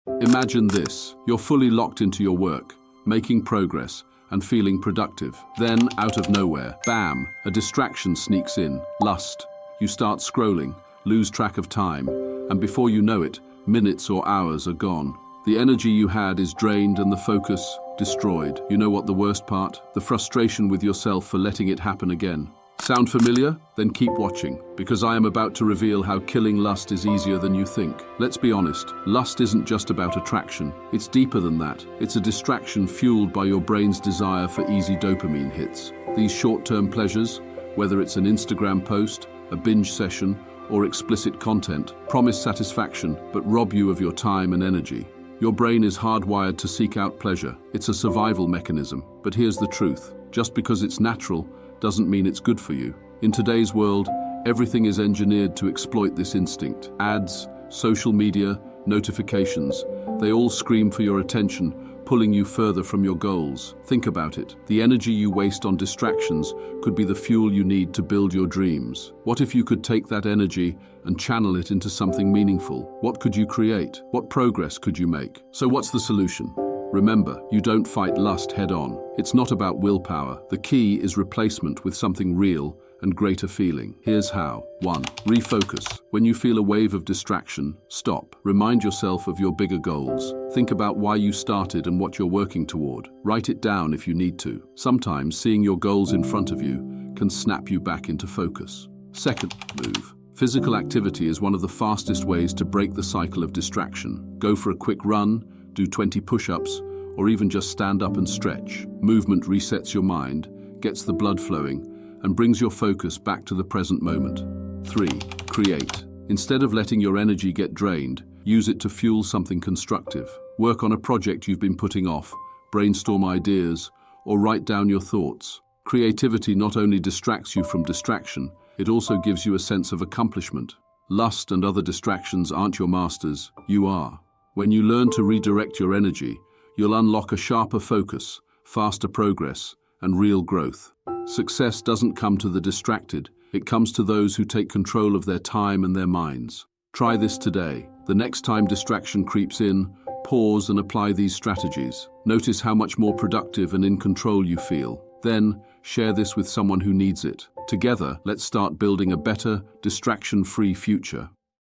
Imagine this. You're fully locked into your work, making progress, and feeling productive. Then, out of nowhere, bam, a distraction sneaks in. Lust. You start scrolling, lose track of time, and before you know it, minutes or hours are gone. The energy you had is drained and the focus destroyed. You know what the worst part? The frustration with yourself for letting it happen again. Sound familiar? Then keep watching, because I am about to reveal how killing lust is easier than you think. Let's be honest, lust isn't just about attraction. It's deeper than that. It's a distraction fueled by your brain's desire for easy dopamine hits. These short-term pleasures, whether it's an Instagram post, a binge session, or explicit content, promise satisfaction but rob you of your time and energy. Your brain is hardwired to seek out pleasure. It's a survival mechanism. But here's the truth. Just because it's natural doesn't mean it's good for you. In today's world, everything is engineered to exploit this instinct. Ads, social media, notifications, they all scream for your attention, pulling you further from your goals. Think about it. The energy you waste on distractions could be the fuel you need to build your dreams. What if you could take that energy and channel it into something meaningful? What could you create? What progress could you make? So what's the solution? Remember, you don't fight lust head-on. It's not about willpower. The key is replacement with something real and greater feeling. Here's how. 1. Refocus. When you feel a wave of distraction, stop. Remind yourself of your bigger goals. Think about why you started and what you're working toward. Write it down if you need to. Sometimes seeing your goals in front of you can snap you back into focus. Second, move. Physical activity is one of the fastest ways to break the cycle of distraction. Go for a quick run, do 20 push-ups, or even just stand up and stretch. Movement resets your mind, gets the blood flowing, and brings your focus back to the present moment. 3. Create. Instead of letting your energy get drained, use it to fuel something constructive. Work on a project you've been putting off, brainstorm ideas, or write down your thoughts. Creativity not only distracts you from distraction, it also gives you a sense of accomplishment. Lust and other distractions aren't your masters, you are. When you learn to redirect your energy, you'll unlock a sharper focus, faster progress, and real growth. Success doesn't come to the distracted, it comes to those who take control of their time and their minds. Try this today. The next time distraction creeps in, pause and apply these strategies. Notice how much more productive and in control you feel. Then, share this with someone who needs it. Together, let's start building a better, distraction-free future.